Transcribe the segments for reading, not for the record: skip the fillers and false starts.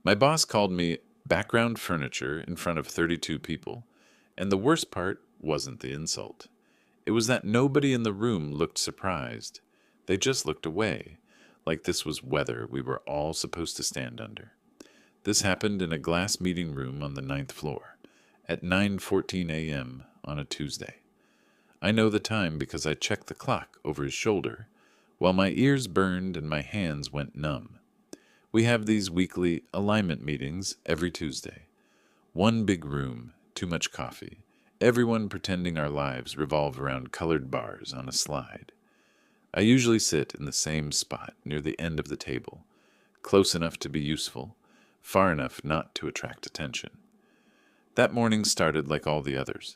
My boss called me background furniture in front of 32 people, and the worst part wasn't the insult. It was that nobody in the room looked surprised. They just looked away, like this was weather we were all supposed to stand under. This happened in a glass meeting room on the ninth floor, at 9:14 a.m. on a Tuesday. I know the time because I checked the clock over his shoulder, while my ears burned and my hands went numb. We have these weekly alignment meetings every Tuesday. One big room, too much coffee, everyone pretending our lives revolve around colored bars on a slide. I usually sit in the same spot near the end of the table, close enough to be useful, far enough not to attract attention. That morning started like all the others.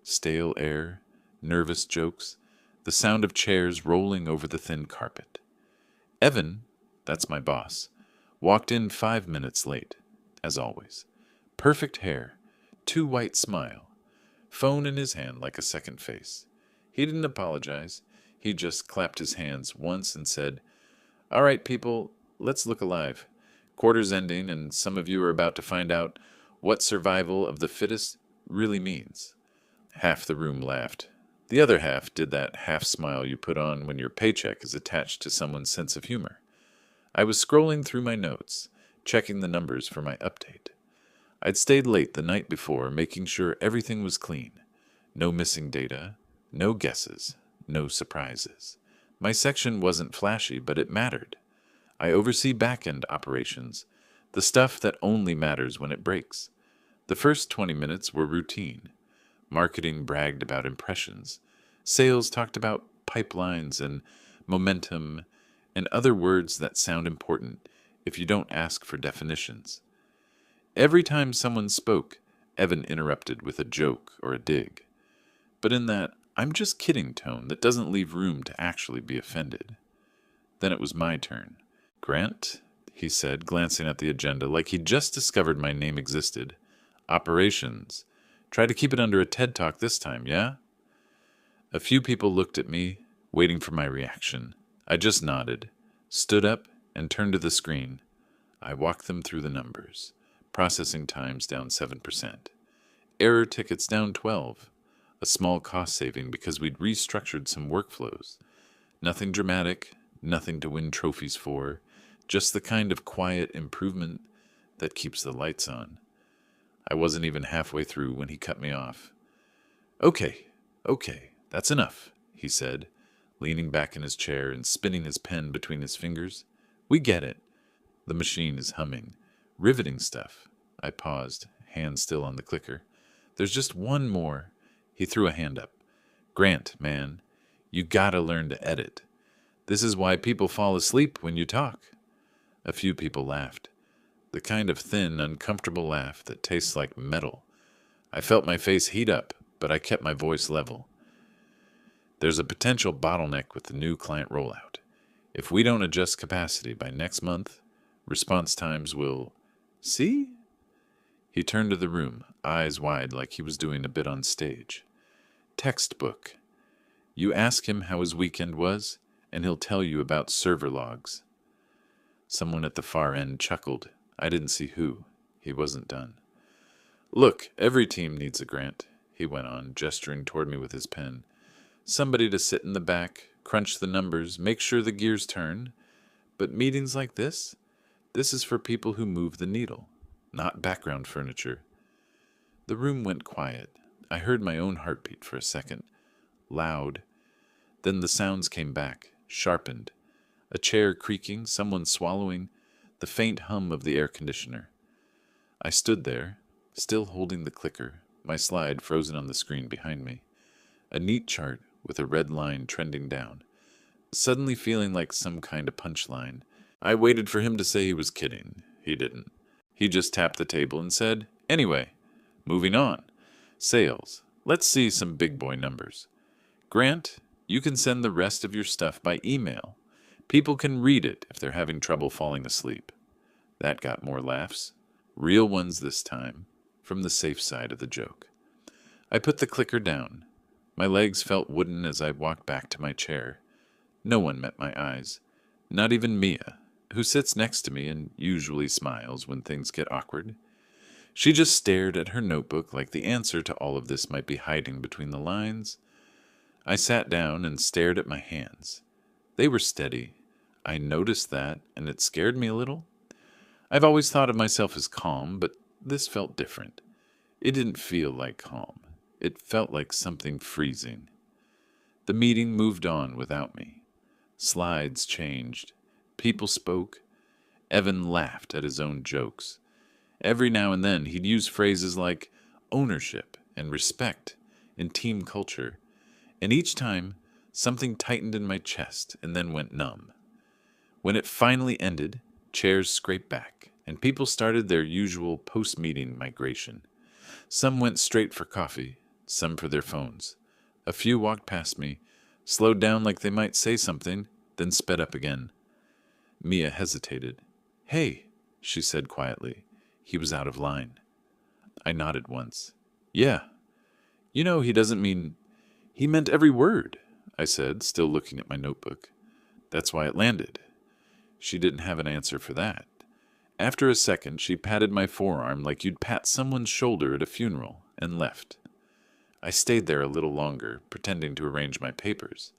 Stale air, nervous jokes, the sound of chairs rolling over the thin carpet. Evan, that's my boss, walked in 5 minutes late, as always. Perfect hair, too white smile, phone in his hand like a second face. He didn't apologize. He just clapped his hands once and said, "All right, people, let's look alive. Quarter's ending, and some of you are about to find out what survival of the fittest really means." Half the room laughed. The other half did that half smile you put on when your paycheck is attached to someone's sense of humor. I was scrolling through my notes, checking the numbers for my update. I'd stayed late the night before, making sure everything was clean. No missing data, no guesses, no surprises. My section wasn't flashy, but it mattered. I oversee back-end operations, the stuff that only matters when it breaks. The first 20 minutes were routine. Marketing bragged about impressions. Sales talked about pipelines and momentum and other words that sound important if you don't ask for definitions. Every time someone spoke, Evan interrupted with a joke or a dig. But in that "I'm just kidding" tone that doesn't leave room to actually be offended. Then it was my turn. "Grant," he said, glancing at the agenda like he'd just discovered my name existed. "Operations. Try to keep it under a TED Talk this time, yeah?" A few people looked at me, waiting for my reaction. I just nodded, stood up, and turned to the screen. I walked them through the numbers. Processing times down 7%. Error tickets down 12. A small cost saving because we'd restructured some workflows. Nothing dramatic, nothing to win trophies for, just the kind of quiet improvement that keeps the lights on. I wasn't even halfway through when he cut me off. Okay, that's enough," he said, leaning back in his chair and spinning his pen between his fingers. "We get it. The machine is humming. Riveting stuff." I paused, hand still on the clicker. "There's just one more." He threw a hand up. "Grant, man, you gotta learn to edit. This is why people fall asleep when you talk." A few people laughed. The kind of thin, uncomfortable laugh that tastes like metal. I felt my face heat up, but I kept my voice level. "There's a potential bottleneck with the new client rollout. If we don't adjust capacity by next month, response times will..." "See?" He turned to the room, eyes wide like he was doing a bit on stage. "Textbook. You ask him how his weekend was, and he'll tell you about server logs." Someone at the far end chuckled. I didn't see who. He wasn't done. "Look, every team needs a Grant," he went on, gesturing toward me with his pen. "Somebody to sit in the back, crunch the numbers, make sure the gears turn. But meetings like this is for people who move the needle, not background furniture." The room went quiet. I heard my own heartbeat for a second. Loud. Then the sounds came back, sharpened. A chair creaking, someone swallowing, the faint hum of the air conditioner. I stood there, still holding the clicker, my slide frozen on the screen behind me. A neat chart with a red line trending down. Suddenly feeling like some kind of punchline. I waited for him to say he was kidding. He didn't. He just tapped the table and said, "Anyway, moving on. Sales. Let's see some big boy numbers. Grant, you can send the rest of your stuff by email. People can read it if they're having trouble falling asleep." That got more laughs. Real ones this time, from the safe side of the joke. I put the clicker down. My legs felt wooden as I walked back to my chair. No one met my eyes. Not even Mia, who sits next to me and usually smiles when things get awkward. She just stared at her notebook like the answer to all of this might be hiding between the lines. I sat down and stared at my hands. They were steady. I noticed that, and it scared me a little. I've always thought of myself as calm, but this felt different. It didn't feel like calm. It felt like something freezing. The meeting moved on without me. Slides changed. People spoke. Evan laughed at his own jokes. Every now and then he'd use phrases like ownership and respect and team culture, and each time something tightened in my chest and then went numb. When it finally ended, chairs scraped back, and people started their usual post-meeting migration. Some went straight for coffee, some for their phones. A few walked past me, slowed down like they might say something, then sped up again. Mia hesitated. "Hey," she said quietly. He was out of line. I nodded once. "Yeah. You know, he doesn't mean..." "He meant every word," I said, still looking at my notebook. "That's why it landed." She didn't have an answer for that. After a second, she patted my forearm like you'd pat someone's shoulder at a funeral, and left. I stayed there a little longer, pretending to arrange my papers.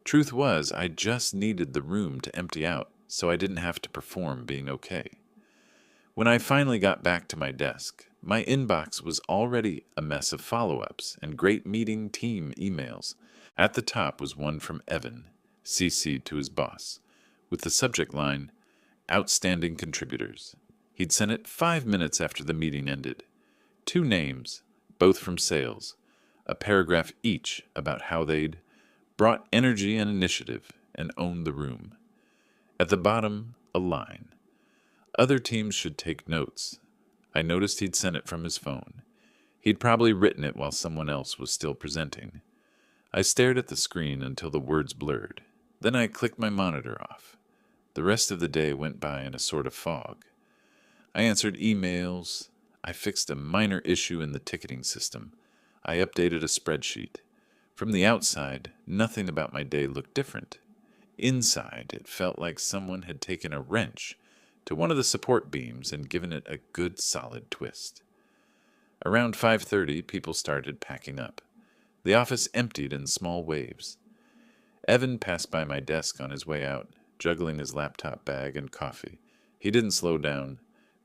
Truth was, I just needed the room to empty out, so I didn't have to perform being okay. When I finally got back to my desk, my inbox was already a mess of follow-ups and great meeting team emails. At the top was one from Evan, CC'd to his boss, with the subject line, "Outstanding Contributors." He'd sent it 5 minutes after the meeting ended. 2 names, both from sales, a paragraph each about how they'd brought energy and initiative and owned the room. At the bottom, a line. Other teams should take notes. I noticed he'd sent it from his phone. He'd probably written it while someone else was still presenting. I stared at the screen until the words blurred. Then I clicked my monitor off. The rest of the day went by in a sort of fog. I answered emails. I fixed a minor issue in the ticketing system. I updated a spreadsheet. From the outside, nothing about my day looked different. Inside, it felt like someone had taken a wrench to one of the support beams and given it a good solid twist. Around 5:30, people started packing up. The office emptied in small waves. Evan passed by my desk on his way out, juggling his laptop bag and coffee. He didn't slow down.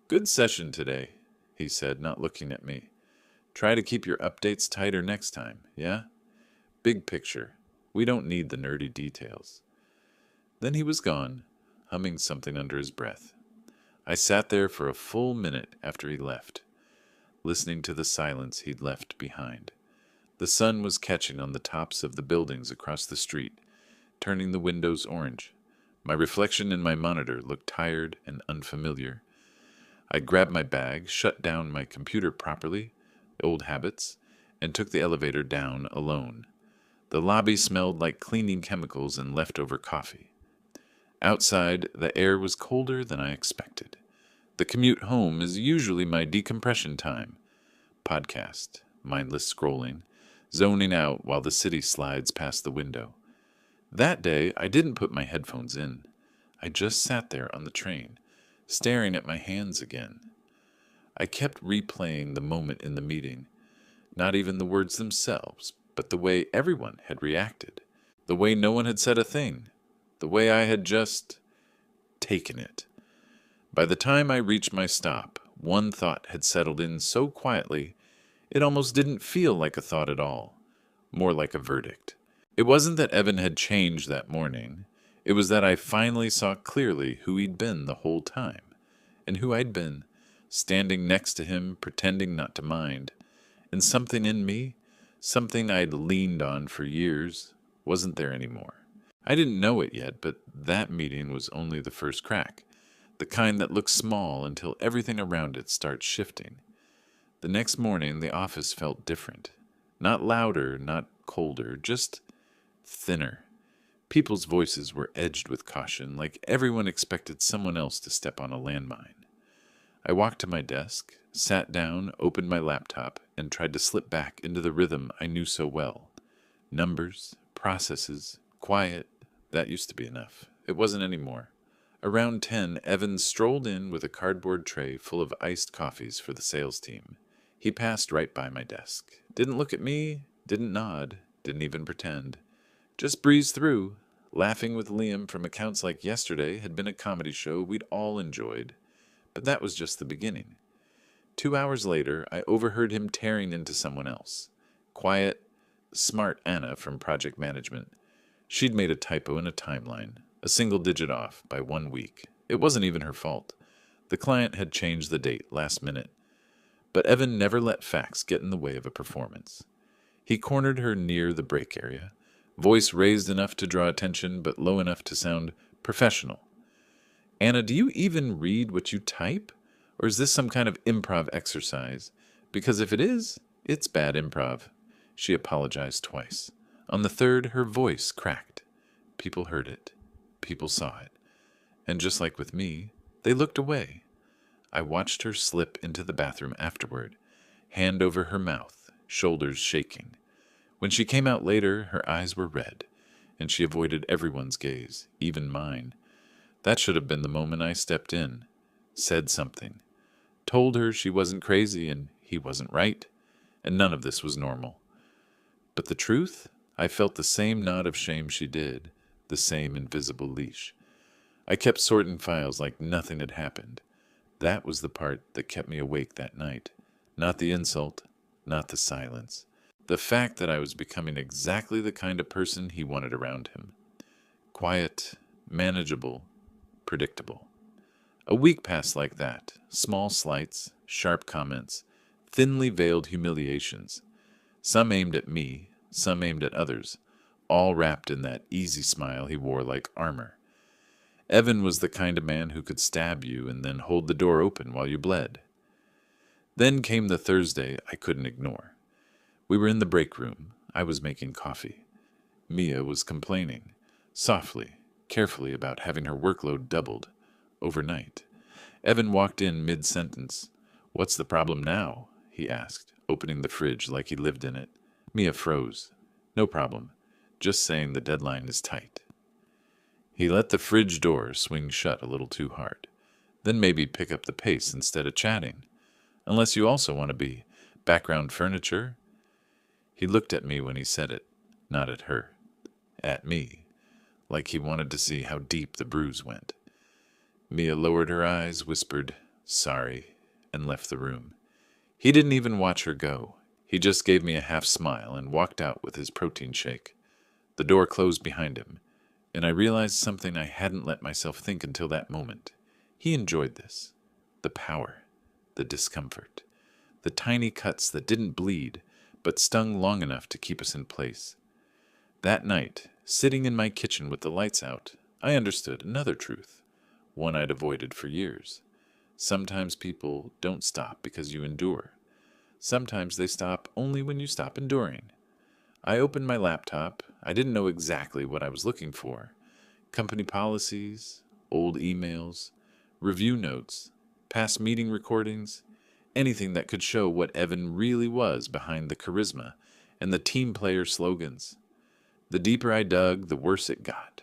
"Good session today," he said, not looking at me. "Try to keep your updates tighter next time, yeah? Big picture. We don't need the nerdy details." Then he was gone, humming something under his breath. I sat there for a full minute after he left, listening to the silence he'd left behind. The sun was catching on the tops of the buildings across the street, turning the windows orange. My reflection in my monitor looked tired and unfamiliar. I grabbed my bag, shut down my computer properly, old habits, and took the elevator down alone. The lobby smelled like cleaning chemicals and leftover coffee. Outside, the air was colder than I expected. The commute home is usually my decompression time. Podcast, mindless scrolling, zoning out while the city slides past the window. That day, I didn't put my headphones in. I just sat there on the train, staring at my hands again. I kept replaying the moment in the meeting, not even the words themselves, but the way everyone had reacted, the way no one had said a thing, the way I had just taken it. By the time I reached my stop, one thought had settled in so quietly, it almost didn't feel like a thought at all, more like a verdict. It wasn't that Evan had changed that morning. It was that I finally saw clearly who he'd been the whole time, and who I'd been, standing next to him, pretending not to mind. And something in me, something I'd leaned on for years, wasn't there anymore. I didn't know it yet, but that meeting was only the first crack, the kind that looks small until everything around it starts shifting. The next morning, the office felt different. Not louder, not colder, just thinner. People's voices were edged with caution, like everyone expected someone else to step on a landmine. I walked to my desk, sat down, opened my laptop, and tried to slip back into the rhythm I knew so well. Numbers, processes, quiet, that used to be enough. It wasn't anymore. Around 10, Evan strolled in with a cardboard tray full of iced coffees for the sales team. He passed right by my desk. Didn't look at me, didn't nod, didn't even pretend. Just breezed through. Laughing with Liam from accounts like yesterday had been a comedy show we'd all enjoyed. But that was just the beginning. 2 hours later, I overheard him tearing into someone else. Quiet, smart Anna from project management. She'd made a typo in a timeline, a single digit off by 1 week. It wasn't even her fault. The client had changed the date last minute. But Evan never let facts get in the way of a performance. He cornered her near the break area, voice raised enough to draw attention but low enough to sound professional. Anna, do you even read what you type? Or is this some kind of improv exercise? Because if it is, it's bad improv. She apologized twice. On the third, her voice cracked. People heard it. People saw it. And just like with me, they looked away. I watched her slip into the bathroom afterward, hand over her mouth, shoulders shaking. When she came out later, her eyes were red, and she avoided everyone's gaze, even mine. That should have been the moment I stepped in, said something, told her she wasn't crazy and he wasn't right, and none of this was normal. But the truth? I felt the same knot of shame she did, the same invisible leash. I kept sorting files like nothing had happened. That was the part that kept me awake that night. Not the insult, not the silence. The fact that I was becoming exactly the kind of person he wanted around him. Quiet, manageable, predictable. A week passed like that. Small slights, sharp comments, thinly veiled humiliations. Some aimed at me, some aimed at others, all wrapped in that easy smile he wore like armor. Evan was the kind of man who could stab you and then hold the door open while you bled. Then came the Thursday I couldn't ignore. We were in the break room. I was making coffee. Mia was complaining, softly, carefully, about having her workload doubled, overnight. Evan walked in mid-sentence. "What's the problem now?" he asked, opening the fridge like he lived in it. Mia froze. "No problem. Just saying the deadline is tight." He let the fridge door swing shut a little too hard. Then maybe pick up the pace instead of chatting. Unless you also want to be background furniture. He looked at me when he said it, not at her. At me, like he wanted to see how deep the bruise went. Mia lowered her eyes, whispered, "Sorry," and left the room. He didn't even watch her go. He just gave me a half smile and walked out with his protein shake. The door closed behind him, and I realized something I hadn't let myself think until that moment. He enjoyed this. The power, the discomfort, the tiny cuts that didn't bleed, but stung long enough to keep us in place. That night, sitting in my kitchen with the lights out, I understood another truth, one I'd avoided for years. Sometimes people don't stop because you endure. Sometimes they stop only when you stop enduring. I opened my laptop. I didn't know exactly what I was looking for. Company policies, old emails, review notes, past meeting recordings, anything that could show what Evan really was behind the charisma and the team player slogans. The deeper I dug, the worse it got.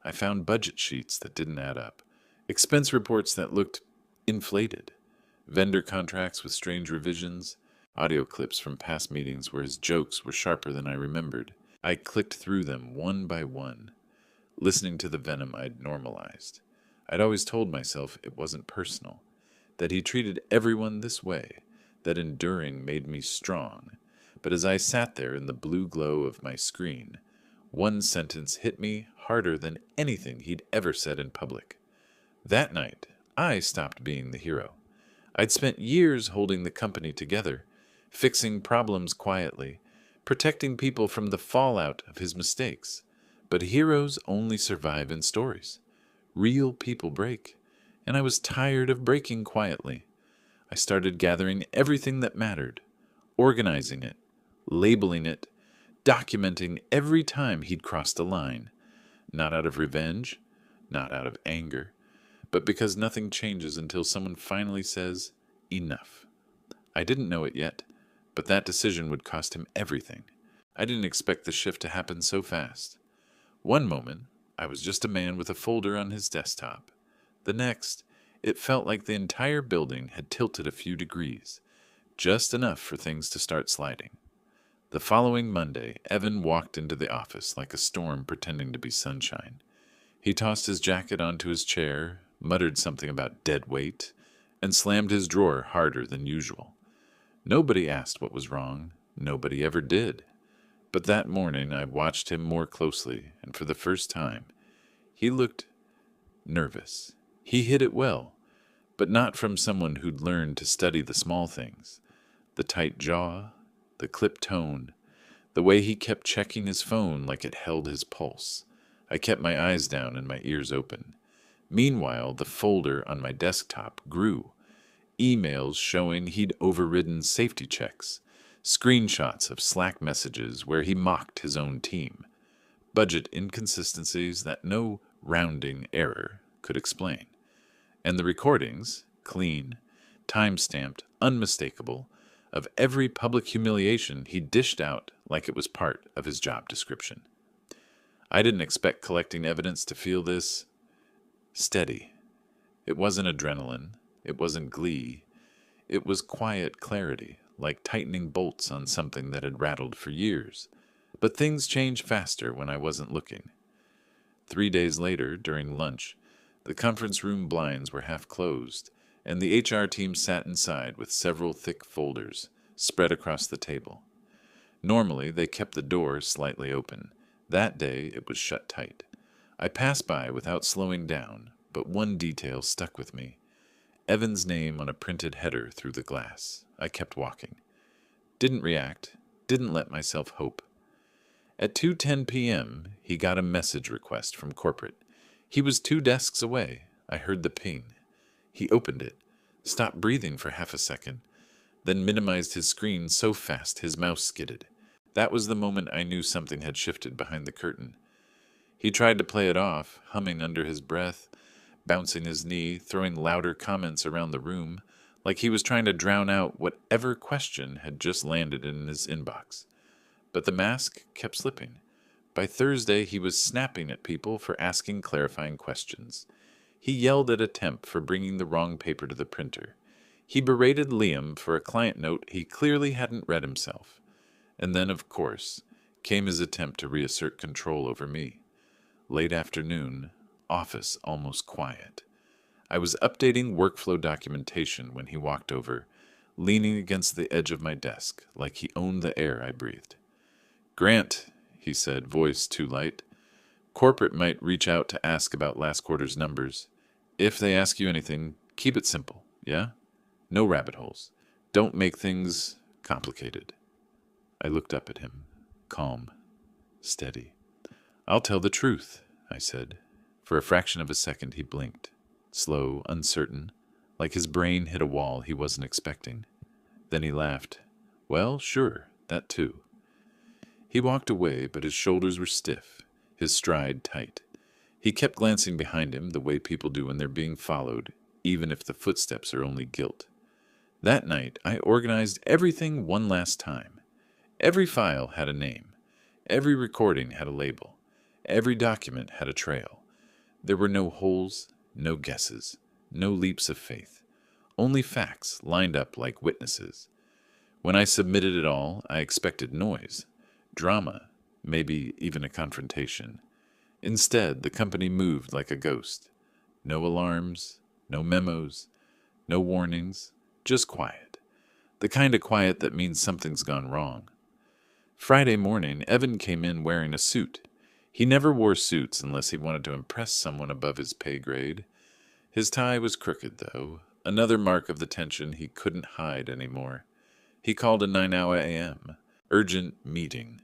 I found budget sheets that didn't add up, expense reports that looked inflated, vendor contracts with strange revisions, audio clips from past meetings where his jokes were sharper than I remembered. I clicked through them one by one, listening to the venom I'd normalized. I'd always told myself it wasn't personal, that he treated everyone this way, that enduring made me strong. But as I sat there in the blue glow of my screen, one sentence hit me harder than anything he'd ever said in public. That night, I stopped being the hero. I'd spent years holding the company together, fixing problems quietly, protecting people from the fallout of his mistakes. But heroes only survive in stories. Real people break, and I was tired of breaking quietly. I started gathering everything that mattered, organizing it, labeling it, documenting every time he'd crossed a line. Not out of revenge, not out of anger, but because nothing changes until someone finally says, enough. I didn't know it yet, but that decision would cost him everything. I didn't expect the shift to happen so fast. One moment, I was just a man with a folder on his desktop. The next, it felt like the entire building had tilted a few degrees, just enough for things to start sliding. The following Monday, Evan walked into the office like a storm pretending to be sunshine. He tossed his jacket onto his chair, muttered something about dead weight, and slammed his drawer harder than usual. Nobody asked what was wrong. Nobody ever did. But that morning I watched him more closely, and for the first time, he looked nervous. He hid it well, but not from someone who'd learned to study the small things. The tight jaw, the clipped tone, the way he kept checking his phone like it held his pulse. I kept my eyes down and my ears open. Meanwhile, the folder on my desktop grew. Emails showing he'd overridden safety checks, screenshots of Slack messages where he mocked his own team, budget inconsistencies that no rounding error could explain. And the recordings, clean, time-stamped, unmistakable, of every public humiliation he dished out like it was part of his job description. I didn't expect collecting evidence to feel this steady. It wasn't adrenaline. It wasn't glee. It was quiet clarity, like tightening bolts on something that had rattled for years. But things changed faster when I wasn't looking. 3 days later, during lunch, the conference room blinds were half closed, and the HR team sat inside with several thick folders spread across the table. Normally, they kept the door slightly open. That day, it was shut tight. I passed by without slowing down, but one detail stuck with me. Evan's name on a printed header through the glass. I kept walking. Didn't react. Didn't let myself hope. At 2:10 p.m., he got a message request from corporate. He was 2 desks away. I heard the ping. He opened it, stopped breathing for half a second, then minimized his screen so fast his mouse skidded. That was the moment I knew something had shifted behind the curtain. He tried to play it off, humming under his breath, bouncing his knee, throwing louder comments around the room, like he was trying to drown out whatever question had just landed in his inbox. But the mask kept slipping. By Thursday, he was snapping at people for asking clarifying questions. He yelled at a temp for bringing the wrong paper to the printer. He berated Liam for a client note he clearly hadn't read himself. And then, of course, came his attempt to reassert control over me. Late afternoon, office almost quiet. I was updating workflow documentation when he walked over, leaning against the edge of my desk like he owned the air I breathed. "Grant," he said, voice too light. "Corporate might reach out to ask about last quarter's numbers. If they ask you anything, keep it simple, yeah? No rabbit holes. Don't make things complicated." I looked up at him, calm, steady. "I'll tell the truth," I said. For a fraction of a second he blinked, slow, uncertain, like his brain hit a wall he wasn't expecting. Then he laughed. "Well, sure, that too." He walked away, but his shoulders were stiff, his stride tight. He kept glancing behind him the way people do when they're being followed, even if the footsteps are only guilt. That night, I organized everything one last time. Every file had a name. Every recording had a label. Every document had a trail. There were no holes, no guesses, no leaps of faith. Only facts lined up like witnesses. When I submitted it all, I expected noise, drama, maybe even a confrontation. Instead, the company moved like a ghost. No alarms, no memos, no warnings, just quiet. The kind of quiet that means something's gone wrong. Friday morning, Evan came in wearing a suit. He never wore suits unless he wanted to impress someone above his pay grade. His tie was crooked, though, another mark of the tension he couldn't hide anymore. He called a 9 a.m. urgent meeting.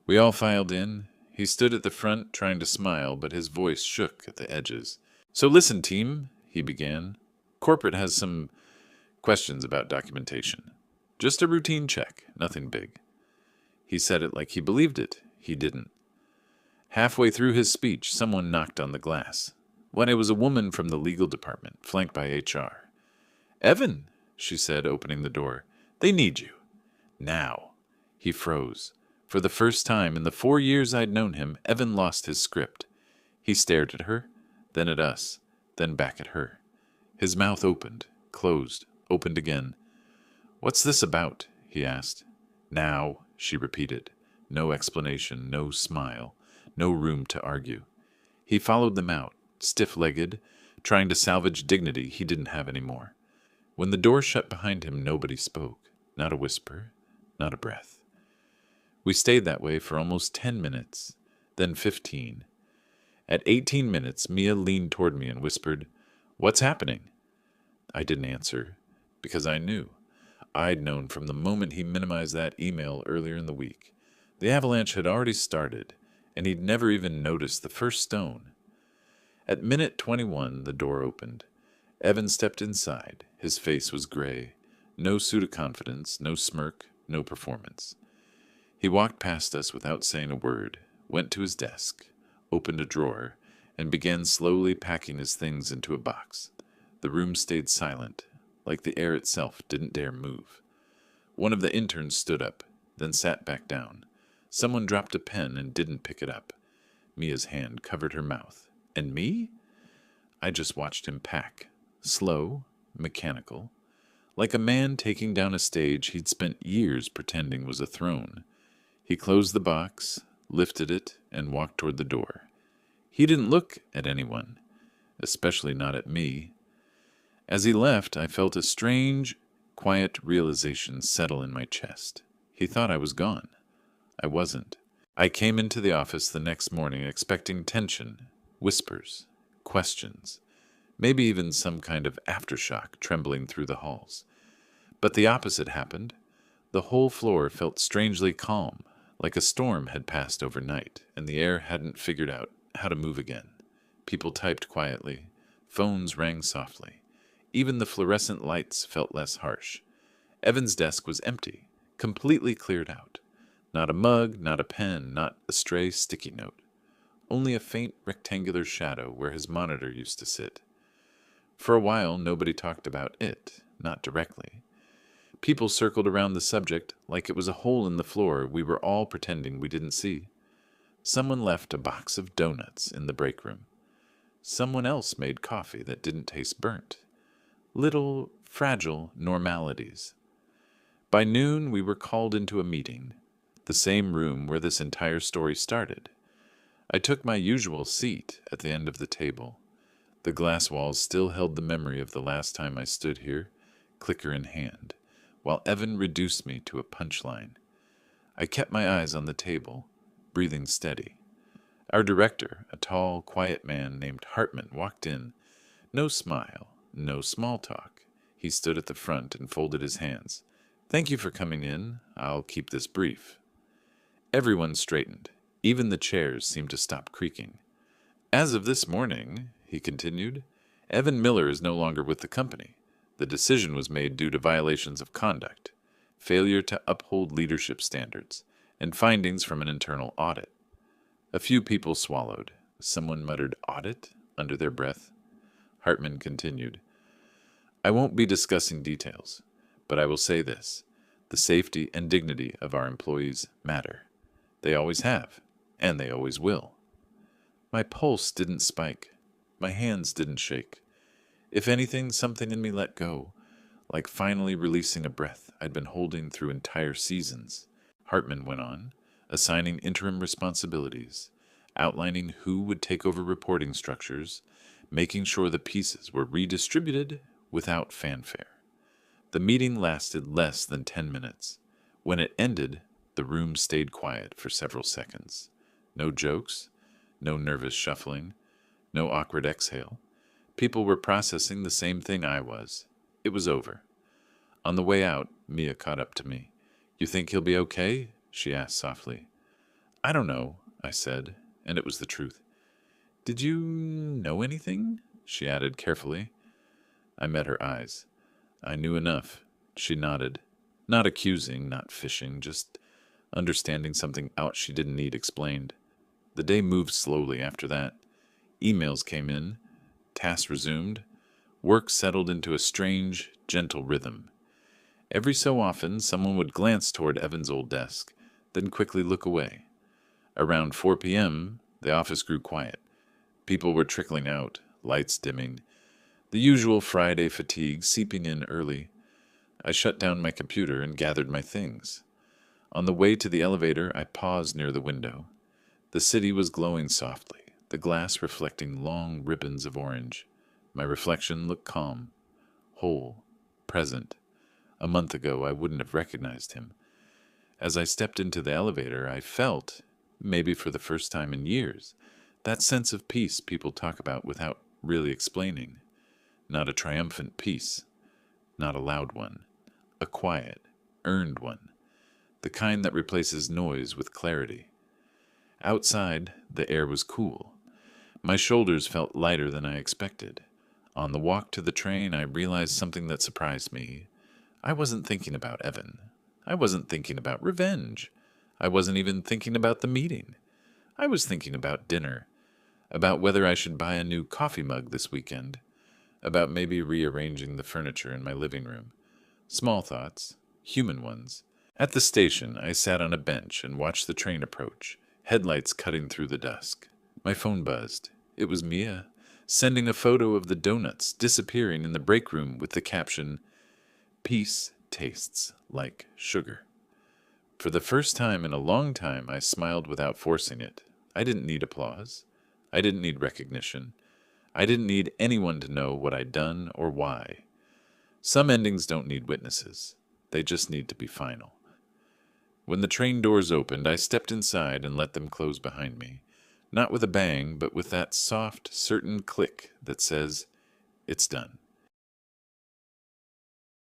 We all filed in. He stood at the front trying to smile, but his voice shook at the edges. "So listen, team," he began. "Corporate has some questions about documentation. Just a routine check, nothing big." He said it like he believed it. He didn't. Halfway through his speech, someone knocked on the glass. It was a woman from the legal department, flanked by HR. "Evan," she said, opening the door. "They need you." Now. He froze. For the first time in the 4 years I'd known him, Evan lost his script. He stared at her, then at us, then back at her. His mouth opened, closed, opened again. "What's this about?" he asked. "Now," she repeated. No explanation, no smile, no room to argue. He followed them out, stiff-legged, trying to salvage dignity he didn't have any more. When the door shut behind him, nobody spoke. Not a whisper, not a breath. We stayed that way for almost 10 minutes, then 15. At 18 minutes, Mia leaned toward me and whispered, "What's happening?" I didn't answer, because I knew. I'd known from the moment he minimized that email earlier in the week. The avalanche had already started, and he'd never even noticed the first stone. At minute 21, the door opened. Evan stepped inside. His face was gray. No suit of confidence, no smirk, no performance. He walked past us without saying a word, went to his desk, opened a drawer, and began slowly packing his things into a box. The room stayed silent, like the air itself didn't dare move. One of the interns stood up, then sat back down. Someone dropped a pen and didn't pick it up. Mia's hand covered her mouth. And me? I just watched him pack. Slow, mechanical. Like a man taking down a stage he'd spent years pretending was a throne. He closed the box, lifted it, and walked toward the door. He didn't look at anyone, especially not at me. As he left, I felt a strange, quiet realization settle in my chest. He thought I was gone. I wasn't. I came into the office the next morning expecting tension, whispers, questions, maybe even some kind of aftershock trembling through the halls. But the opposite happened. The whole floor felt strangely calm, like a storm had passed overnight, and the air hadn't figured out how to move again. People typed quietly. Phones rang softly. Even the fluorescent lights felt less harsh. Evan's desk was empty, completely cleared out. Not a mug, not a pen, not a stray sticky note. Only a faint rectangular shadow where his monitor used to sit. For a while, nobody talked about it, not directly. People circled around the subject like it was a hole in the floor we were all pretending we didn't see. Someone left a box of donuts in the break room. Someone else made coffee that didn't taste burnt. Little, fragile normalities. By noon, we were called into a meeting, the same room where this entire story started. I took my usual seat at the end of the table. The glass walls still held the memory of the last time I stood here, clicker in hand, while Evan reduced me to a punchline. I kept my eyes on the table, breathing steady. Our director, a tall, quiet man named Hartman, walked in. No smile, no small talk. He stood at the front and folded his hands. "Thank you for coming in. I'll keep this brief." Everyone straightened. Even the chairs seemed to stop creaking. "As of this morning," he continued, "Evan Miller is no longer with the company. The decision was made due to violations of conduct, failure to uphold leadership standards, and findings from an internal audit." A few people swallowed. Someone muttered "audit" under their breath. Hartman continued, "I won't be discussing details, but I will say this. The safety and dignity of our employees matter. They always have, and they always will." My pulse didn't spike. My hands didn't shake. If anything, something in me let go, like finally releasing a breath I'd been holding through entire seasons. Hartman went on, assigning interim responsibilities, outlining who would take over reporting structures, making sure the pieces were redistributed without fanfare. The meeting lasted less than 10 minutes. When it ended, the room stayed quiet for several seconds. No jokes, no nervous shuffling, no awkward exhale. People were processing the same thing I was. It was over. On the way out, Mia caught up to me. "You think he'll be okay?" she asked softly. "I don't know," I said, and it was the truth. "Did you know anything?" she added carefully. I met her eyes. I knew enough. She nodded. Not accusing, not fishing, just understanding something out she didn't need explained. The day moved slowly after that. Emails came in. Tasks resumed. Work settled into a strange, gentle rhythm. Every so often, someone would glance toward Evan's old desk, then quickly look away. Around 4 p.m., the office grew quiet. People were trickling out, lights dimming, The usual Friday fatigue seeping in early, I shut down my computer and gathered my things. On the way to the elevator, I paused near the window. The city was glowing softly, the glass reflecting long ribbons of orange. My reflection looked calm, whole, present. A month ago, I wouldn't have recognized him. As I stepped into the elevator, I felt, maybe for the first time in years, that sense of peace people talk about without really explaining. Not a triumphant peace, not a loud one, a quiet, earned one, the kind that replaces noise with clarity. Outside, the air was cool. My shoulders felt lighter than I expected. On the walk to the train, I realized something that surprised me. I wasn't thinking about Evan. I wasn't thinking about revenge. I wasn't even thinking about the meeting. I was thinking about dinner, about whether I should buy a new coffee mug this weekend, about maybe rearranging the furniture in my living room. Small thoughts, human ones. At the station, I sat on a bench and watched the train approach, headlights cutting through the dusk. My phone buzzed. It was Mia, sending a photo of the donuts disappearing in the break room with the caption, "Peace tastes like sugar." For the first time in a long time, I smiled without forcing it. I didn't need applause. I didn't need recognition. I didn't need anyone to know what I'd done or why. Some endings don't need witnesses. They just need to be final. When the train doors opened, I stepped inside and let them close behind me. Not with a bang, but with that soft, certain click that says, "It's done."